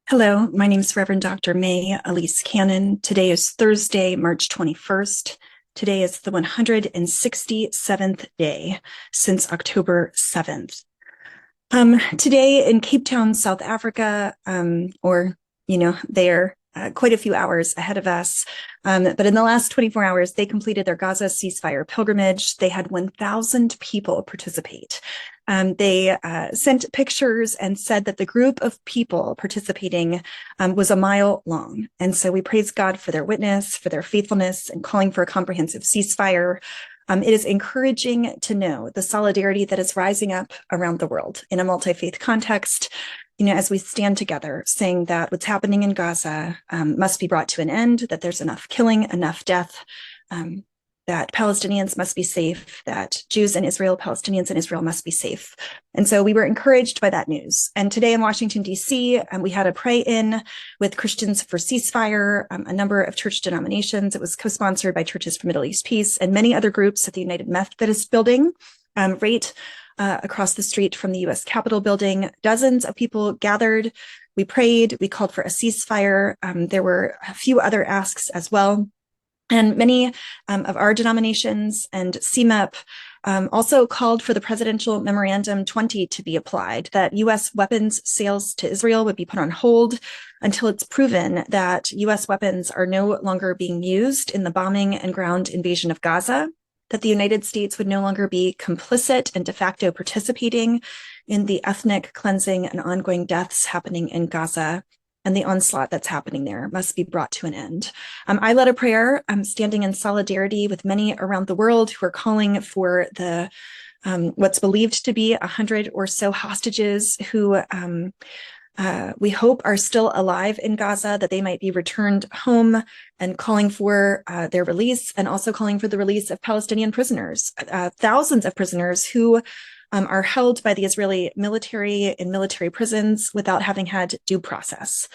Hello, my name is Reverend Dr. May Elise Cannon. Today is Thursday, March 21st. Today is the 167th day since October 7th. Today in Cape Town, South Africa, they're quite a few hours ahead of us. But in the last 24 hours, they completed their Gaza ceasefire pilgrimage. They had 1,000 people participate. They sent pictures and said that the group of people participating was a mile long. And so we praise God for their witness, for their faithfulness, and calling for a comprehensive ceasefire. It is encouraging to know the solidarity that is rising up around the world in a multi-faith context, as we stand together saying that what's happening in Gaza must be brought to an end, that there's enough killing, enough death, that Palestinians must be safe, that Jews in Israel, Palestinians in Israel must be safe. And so we were encouraged by that news. And today in Washington, D.C., we had a pray-in with Christians for Ceasefire, a number of church denominations. It was co-sponsored by Churches for Middle East Peace and many other groups at the United Methodist Building, right across the street from the U.S. Capitol building. Dozens of people gathered. We prayed. We called for a ceasefire. There were a few other asks as well. And many of our denominations and CMEP also called for the Presidential Memorandum 20 to be applied, that U.S. weapons sales to Israel would be put on hold until it's proven that U.S. weapons are no longer being used in the bombing and ground invasion of Gaza, that the United States would no longer be complicit and de facto participating in the ethnic cleansing and ongoing deaths happening in Gaza, and the onslaught that's happening there must be brought to an end. I led a prayer standing in solidarity with many around the world who are calling for the what's believed to be 100 or so hostages who we hope are still alive in Gaza, that they might be returned home, and calling for their release, and also calling for the release of Palestinian prisoners, thousands of prisoners who are held by the Israeli military in military prisons without having had due process.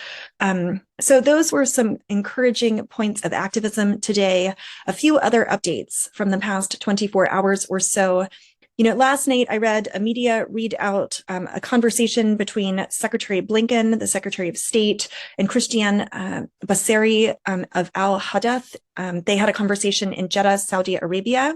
So those were some encouraging points of activism today. A few other updates from the past 24 hours or so. Last night I read a media readout, a conversation between Secretary Blinken, the Secretary of State, and Christiane Basseri of Al Hadath. They had a conversation in Jeddah, Saudi Arabia.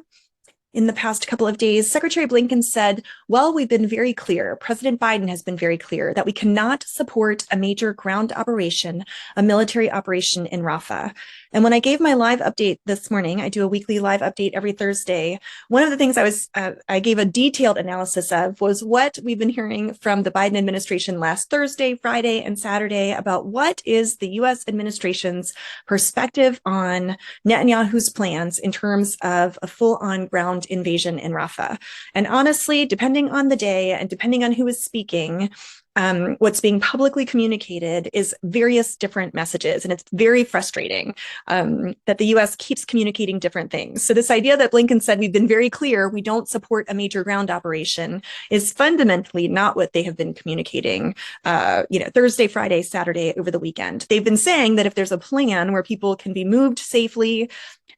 In the past couple of days, Secretary Blinken said, well, we've been very clear, President Biden has been very clear that we cannot support a major ground operation, a military operation in Rafah. And when I gave my live update this morning, I do a weekly live update every Thursday. One of the things I gave a detailed analysis of was what we've been hearing from the Biden administration last Thursday, Friday, and Saturday about what is the U.S. administration's perspective on Netanyahu's plans in terms of a full-on ground invasion in Rafah. And honestly, depending on the day and depending on who is speaking, what's being publicly communicated is various different messages. And it's very frustrating that the U.S. keeps communicating different things. So this idea that Blinken said, we've been very clear, we don't support a major ground operation, is fundamentally not what they have been communicating, Thursday, Friday, Saturday, over the weekend. They've been saying that if there's a plan where people can be moved safely,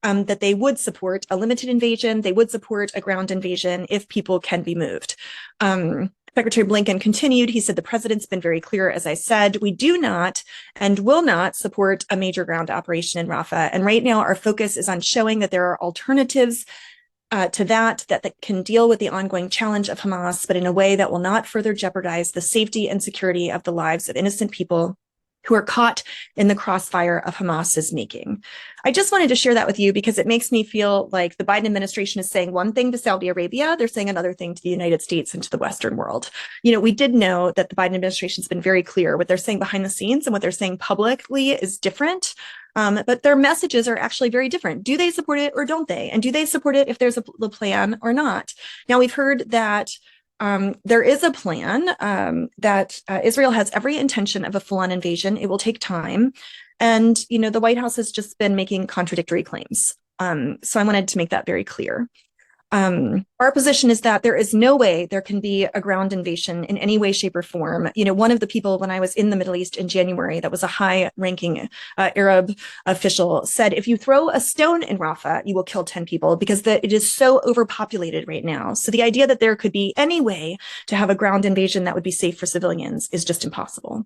that they would support a limited invasion, they would support a ground invasion if people can be moved. Secretary Blinken continued, he said, the president's been very clear, as I said, we do not and will not support a major ground operation in Rafah. And right now our focus is on showing that there are alternatives to that can deal with the ongoing challenge of Hamas, but in a way that will not further jeopardize the safety and security of the lives of innocent people who are caught in the crossfire of Hamas's making. I just wanted to share that with you because it makes me feel like the Biden administration is saying one thing to Saudi Arabia, they're saying another thing to the United States and to the Western world. We did know that the Biden administration has been very clear. What they're saying behind the scenes and what they're saying publicly is different. But their messages are actually very different. Do they support it or don't they? And do they support it if there's a plan or not? Now, we've heard that there is a plan that Israel has every intention of a full-on invasion. It will take time. And, the White House has just been making contradictory claims. So I wanted to make that very clear. Our position is that there is no way there can be a ground invasion in any way, shape, or form. One of the people when I was in the Middle East in January, that was a high-ranking Arab official, said, if you throw a stone in Rafah, you will kill 10 people because it is so overpopulated right now. So the idea that there could be any way to have a ground invasion that would be safe for civilians is just impossible.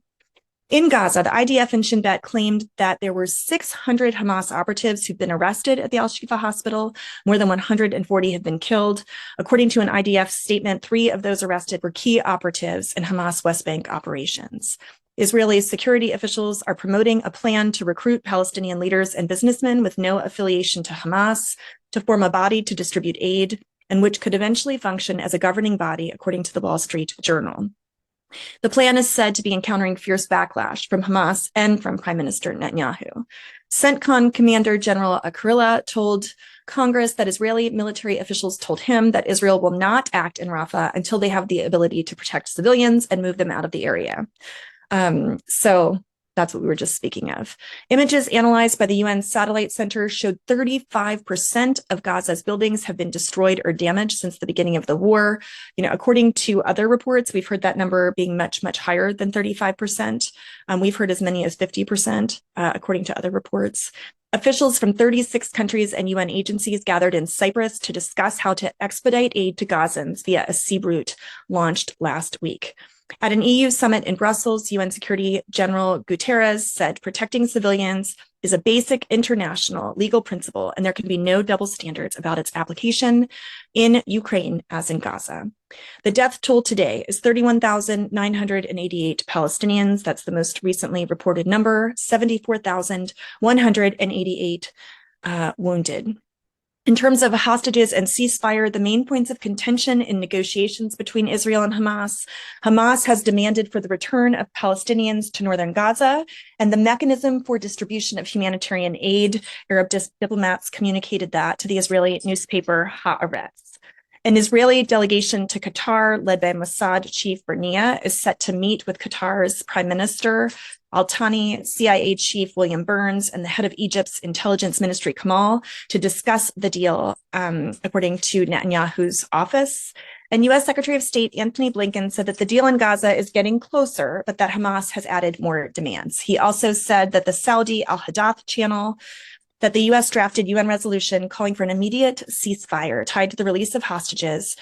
In Gaza, the IDF and Shin Bet claimed that there were 600 Hamas operatives who've been arrested at the Al-Shifa hospital. More than 140 have been killed. According to an IDF statement, 3 of those arrested were key operatives in Hamas West Bank operations. Israeli security officials are promoting a plan to recruit Palestinian leaders and businessmen with no affiliation to Hamas to form a body to distribute aid, and which could eventually function as a governing body, according to the Wall Street Journal. The plan is said to be encountering fierce backlash from Hamas and from Prime Minister Netanyahu. CENTCOM Commander General Akarila told Congress that Israeli military officials told him that Israel will not act in Rafah until they have the ability to protect civilians and move them out of the area. So that's what we were just speaking of. Images analyzed by the UN Satellite Center showed 35% of Gaza's buildings have been destroyed or damaged since the beginning of the war. According to other reports, we've heard that number being much, much higher than 35%. We've heard as many as 50%, according to other reports. Officials from 36 countries and UN agencies gathered in Cyprus to discuss how to expedite aid to Gazans via a sea route launched last week. At an EU summit in Brussels, UN Secretary General Guterres said protecting civilians is a basic international legal principle, and there can be no double standards about its application in Ukraine as in Gaza. The death toll today is 31,988 Palestinians. That's the most recently reported number, 74,188 wounded. In terms of hostages and ceasefire, the main points of contention in negotiations between Israel and Hamas, Hamas has demanded for the return of Palestinians to northern Gaza and the mechanism for distribution of humanitarian aid. Arab diplomats communicated that to the Israeli newspaper Haaretz. An Israeli delegation to Qatar, led by Mossad chief Bernia, is set to meet with Qatar's Prime Minister Al-Thani, CIA Chief William Burns, and the head of Egypt's intelligence ministry, Kamal, to discuss the deal, according to Netanyahu's office. And U.S. Secretary of State Antony Blinken said that the deal in Gaza is getting closer, but that Hamas has added more demands. He also said that the Saudi Al-Hadath channel, that the U.S. drafted UN resolution calling for an immediate ceasefire tied to the release of hostages,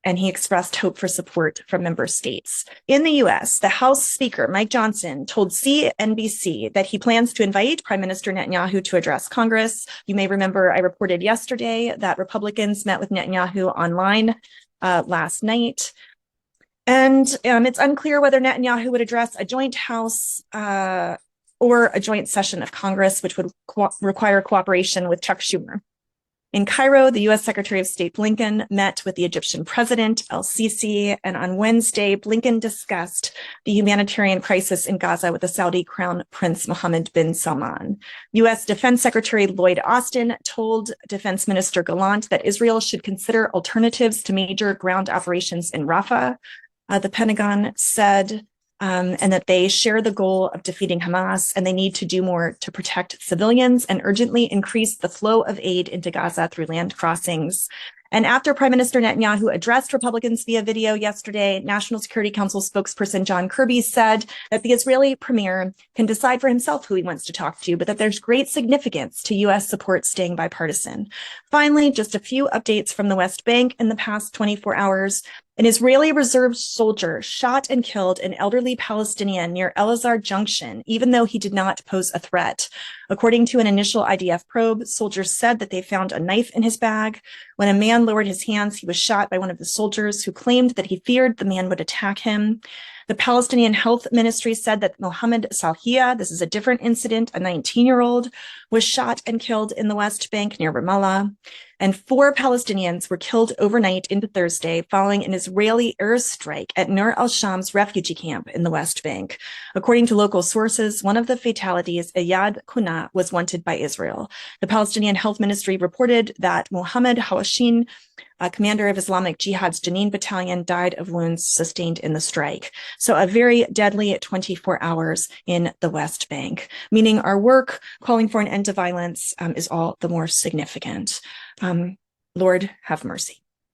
and he expressed hope for support from member states. In the U.S., the House Speaker, Mike Johnson, told CNBC that he plans to invite Prime Minister Netanyahu to address Congress. You may remember I reported yesterday that Republicans met with Netanyahu online last night. And it's unclear whether Netanyahu would address a joint House or a joint session of Congress, which would require cooperation with Chuck Schumer. In Cairo, the U.S. Secretary of State Blinken met with the Egyptian President El-Sisi, and on Wednesday, Blinken discussed the humanitarian crisis in Gaza with the Saudi Crown Prince Mohammed bin Salman. U.S. Defense Secretary Lloyd Austin told Defense Minister Gallant that Israel should consider alternatives to major ground operations in Rafah. The Pentagon said and that they share the goal of defeating Hamas, and they need to do more to protect civilians and urgently increase the flow of aid into Gaza through land crossings. And after Prime Minister Netanyahu addressed Republicans via video yesterday, National Security Council spokesperson John Kirby said that the Israeli premier can decide for himself who he wants to talk to, but that there's great significance to U.S. support staying bipartisan. Finally, just a few updates from the West Bank in the past 24 hours. An Israeli reserve soldier shot and killed an elderly Palestinian near El Azhar Junction, even though he did not pose a threat. According to an initial IDF probe, soldiers said that they found a knife in his bag. When a man lowered his hands, he was shot by one of the soldiers who claimed that he feared the man would attack him. The Palestinian Health Ministry said that Mohammed Salhia, this is a different incident, a 19-year-old, was shot and killed in the West Bank near Ramallah. And 4 Palestinians were killed overnight into Thursday following an Israeli airstrike at Nur al-Sham's refugee camp in the West Bank. According to local sources, one of the fatalities, Iyad Kuna, was wanted by Israel. The Palestinian Health Ministry reported that Mohammed Hawashin, commander of Islamic Jihad's Jenin battalion, died of wounds sustained in the strike. So a very deadly 24 hours in the West Bank, meaning our work calling for an end to violence is all the more significant. Lord, have mercy.